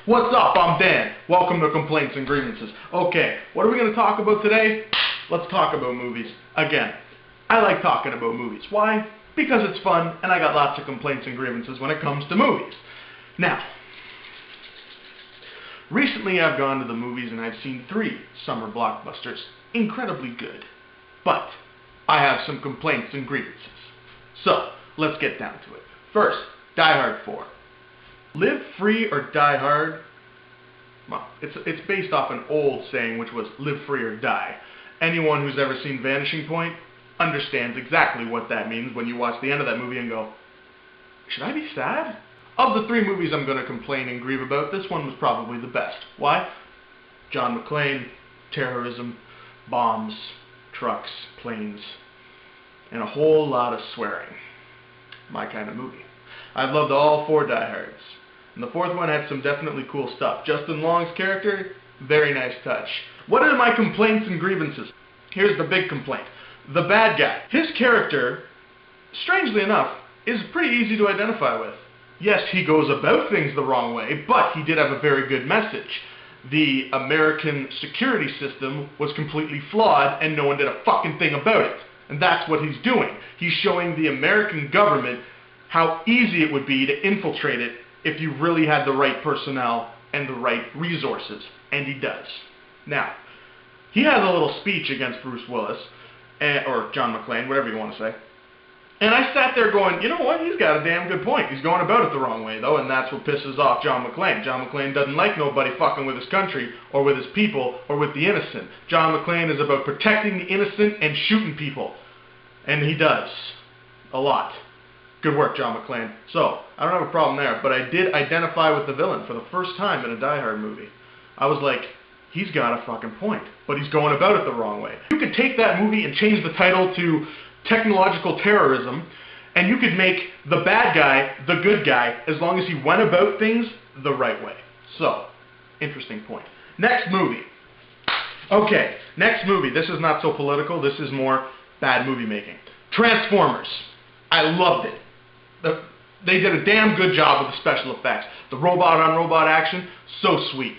What's up? I'm Dan. Welcome to Complaints and Grievances. Okay, what are we going to talk about today? Let's talk about movies. Again, I like talking about movies. Why? Because it's fun, and I got lots of complaints and grievances when it comes to movies. Now, recently I've gone to the movies and I've seen 3 summer blockbusters. Incredibly good. But I have some complaints and grievances. So, let's get down to it. First, Die Hard 4. Live free or die hard? Well, it's based off an old saying which was live free or die. Anyone who's ever seen Vanishing Point understands exactly what that means when you watch the end of that movie and go, should I be sad? Of the 3 movies I'm going to complain and grieve about, this one was probably the best. Why? John McClane, terrorism, bombs, trucks, planes, and a whole lot of swearing. My kind of movie. I've loved all 4 Die Hards. And the 4th one had some definitely cool stuff. Justin Long's character, very nice touch. What are my complaints and grievances? Here's the big complaint. The bad guy. His character, strangely enough, is pretty easy to identify with. Yes, he goes about things the wrong way, but he did have a very good message. The American security system was completely flawed, and no one did a fucking thing about it. And that's what he's doing. He's showing the American government how easy it would be to infiltrate it if you really had the right personnel and the right resources. And he does. Now, he has a little speech against Bruce Willis, or John McClane, whatever you want to say. And I sat there going, you know what, he's got a damn good point. He's going about it the wrong way, though, and that's what pisses off John McClane. John McClane doesn't like nobody fucking with his country, or with his people, or with the innocent. John McClane is about protecting the innocent and shooting people. And he does. A lot. Good work, John McClane. So, I don't have a problem there, but I did identify with the villain for the first time in a Die Hard movie. I was like, he's got a fucking point, but he's going about it the wrong way. You could take that movie and change the title to Technological Terrorism, and you could make the bad guy the good guy as long as he went about things the right way. So, interesting point. Next movie. Okay, next movie. This is not so political. This is more bad movie making. Transformers. I loved it. They did a damn good job with the special effects. The robot-on-robot action, so sweet.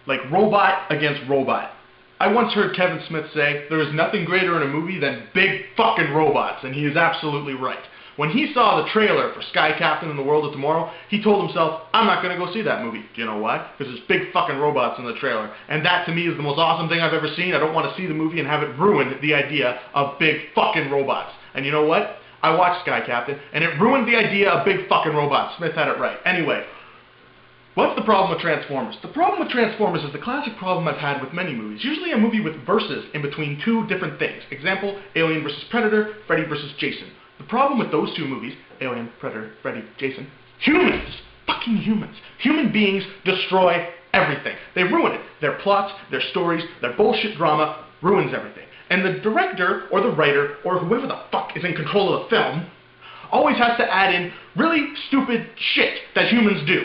Like robot against robot. I once heard Kevin Smith say, there is nothing greater in a movie than big fucking robots, and he is absolutely right. When he saw the trailer for Sky Captain and the World of Tomorrow, he told himself, I'm not going to go see that movie. Do you know why? Because there's big fucking robots in the trailer. And that to me is the most awesome thing I've ever seen. I don't want to see the movie and have it ruin the idea of big fucking robots. And you know what? I watched Sky Captain, and it ruined the idea of big fucking robots. Smith had it right. Anyway, what's the problem with Transformers? The problem with Transformers is the classic problem I've had with many movies. Usually a movie with verses in between 2 different things. Example, Alien vs. Predator, Freddy vs. Jason. The problem with those 2 movies, Alien, Predator, Freddy, Jason, humans, fucking humans. Human beings destroy everything. They ruin it. Their plots, their stories, their bullshit drama ruins everything. And the director, or the writer, or whoever the fuck is in control of the film, always has to add in really stupid shit that humans do.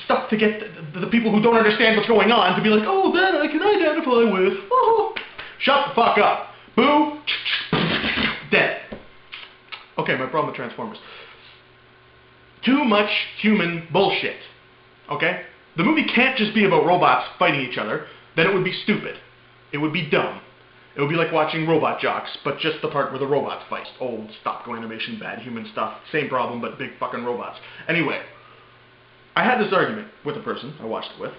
Stuff to get the people who don't understand what's going on to be like, oh, that I can identify with. Oh. Shut the fuck up. Boo. Dead. Okay, my problem with Transformers. Too much human bullshit. Okay? The movie can't just be about robots fighting each other. Then it would be stupid. It would be dumb. It would be like watching Robot Jocks, but just the part where the robots fight. Old, stop-go animation, bad human stuff. Same problem, but big fucking robots. Anyway, I had this argument with a person I watched it with,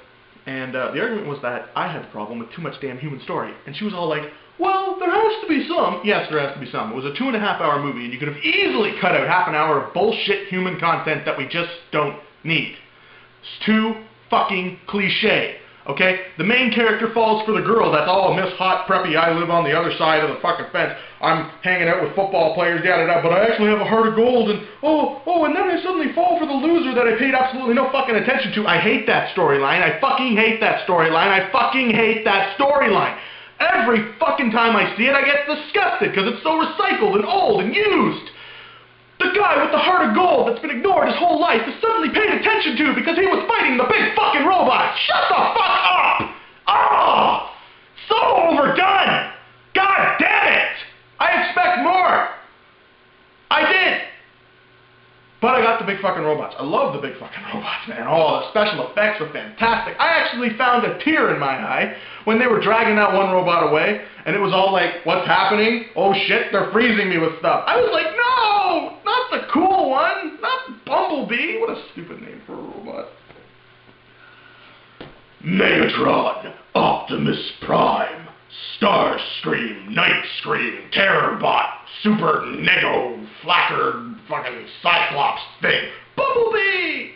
and the argument was that I had the problem with too much damn human story. And she was all like, well, there has to be some. Yes, there has to be some. It was a 2.5-hour movie, and you could have easily cut out half an hour of bullshit human content that we just don't need. It's too fucking cliche. Okay? The main character falls for the girl that's all Miss Hot Preppy, I live on the other side of the fucking fence, I'm hanging out with football players, yada yada, but I actually have a heart of gold, and and then I suddenly fall for the loser that I paid absolutely no fucking attention to. I hate that storyline. I fucking hate that storyline. I fucking hate that storyline. Every fucking time I see it, I get disgusted, because it's so recycled and old and used. The guy with the heart of gold that's been ignored his whole life is suddenly paid attention to because he was fighting the big fucking robot. Shut the fuck up! Oh! So overdone! God damn it! I expect more! I did! But I got the big fucking fucking robots. I love the big fucking robots, man. Oh, the special effects were fantastic. I actually found a tear in my eye when they were dragging that one robot away, and it was all like, what's happening? Oh shit, they're freezing me with stuff. I was like, no! Not the cool one! Not Bumblebee! What a stupid name for a robot. Megatron, Optimus Prime, Starscream, Nightscream, Terrorbot, Super Nego, Flacker, fucking Cyclops thing. Bumblebee!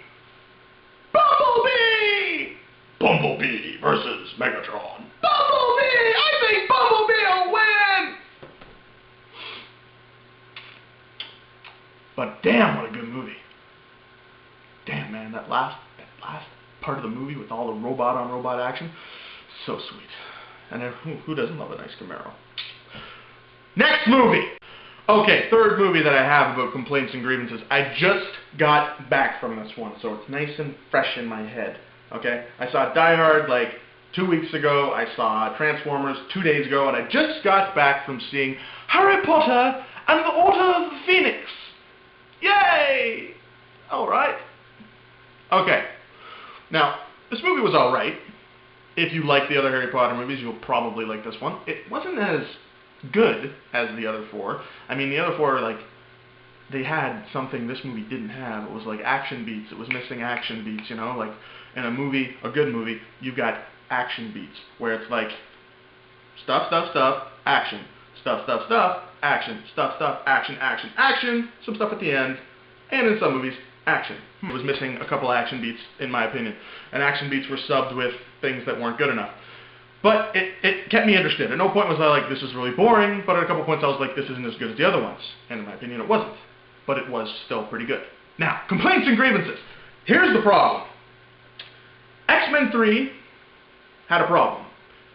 Bumblebee! Bumblebee versus Megatron. Bumblebee! I think Bumblebee will win! But damn, what a good movie. Damn, man, that last part of the movie with all the robot-on-robot action, so sweet. And then, who doesn't love a nice Camaro? Next movie! Okay, third movie that I have about complaints and grievances. I just got back from this one, so it's nice and fresh in my head. Okay? I saw Die Hard like 2 weeks ago. I saw Transformers 2 days ago, and I just got back from seeing Harry Potter and the Order of the Phoenix. Yay! Alright. Okay. Now, this movie was alright. If you like the other Harry Potter movies, you'll probably like this one. It wasn't as good as the other four. I mean, the other four, like, they had something this movie didn't have. It was like action beats. It was missing action beats, you know? Like, in a movie, a good movie, you've got action beats, where it's like, stuff, stuff, stuff, action. Stuff, stuff, stuff, action. Stuff, stuff, action, action, action. Some stuff at the end. And in some movies, action. It was missing a couple action beats, in my opinion. And action beats were subbed with things that weren't good enough. But it kept me interested. At no point was I like, this is really boring, but at a couple points I was like, this isn't as good as the other ones. And in my opinion, it wasn't. But it was still pretty good. Now, complaints and grievances. Here's the problem. X-Men 3 had a problem.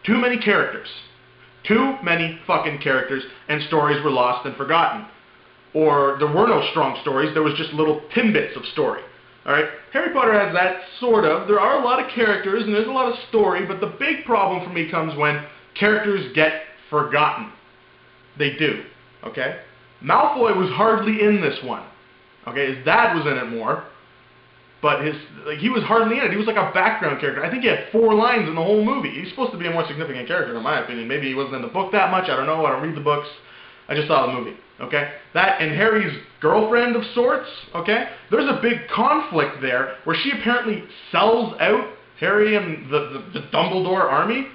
Too many characters. Too many fucking characters, and stories were lost and forgotten. Or there were no strong stories, there was just little tidbits of story. Alright? Harry Potter has that, sort of. There are a lot of characters, and there's a lot of story, but the big problem for me comes when characters get forgotten. They do. Okay? Malfoy was hardly in this one. Okay? His dad was in it more, but he was hardly in it. He was like a background character. I think he had 4 lines in the whole movie. He's supposed to be a more significant character, in my opinion. Maybe he wasn't in the book that much. I don't know. I don't read the books. I just saw the movie, okay? That and Harry's girlfriend of sorts, okay? There's a big conflict there where she apparently sells out Harry and the Dumbledore army,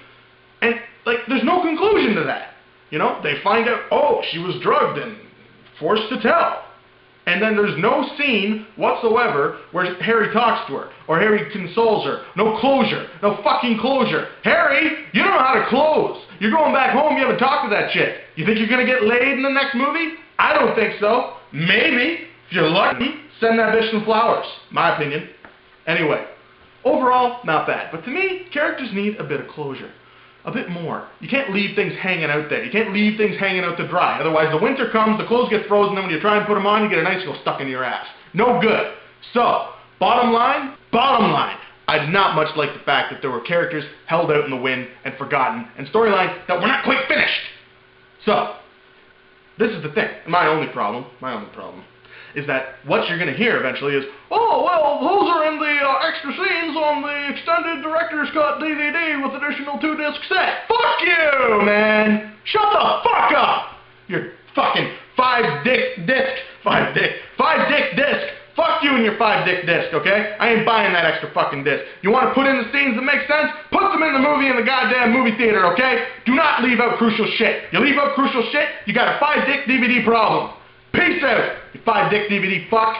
and, like, there's no conclusion to that, you know? They find out, oh, she was drugged and forced to tell. And then there's no scene whatsoever where Harry talks to her, or Harry consoles her. No closure. No fucking closure. Harry, you don't know how to close. You're going back home, you haven't talked to that chick. You think you're going to get laid in the next movie? I don't think so. Maybe. If you're lucky, send that bitch some flowers. My opinion. Anyway, overall, not bad. But to me, characters need a bit of closure. A bit more. You can't leave things hanging out there. You can't leave things hanging out to dry. Otherwise, the winter comes, the clothes get frozen, and when you try and put them on, you get an icicle stuck into your ass. No good. So, bottom line, I did not much like the fact that there were characters held out in the wind and forgotten, and storylines that were not quite finished. So, this is the thing. My only problem, is that what you're going to hear eventually is, oh, well, those are in the extra scenes on the extended director's cut DVD with additional 2-disc set. Fuck you, man! Shut the fuck up! Your fucking 5-dick disc. Fuck you and your 5-dick disc, okay? I ain't buying that extra fucking disc. You want to put in the scenes that make sense? Put them in the movie in the goddamn movie theater, okay? Do not leave out crucial shit. You leave out crucial shit, you got a 5-dick DVD problem. Peace out, you 5-dick DVD fuck.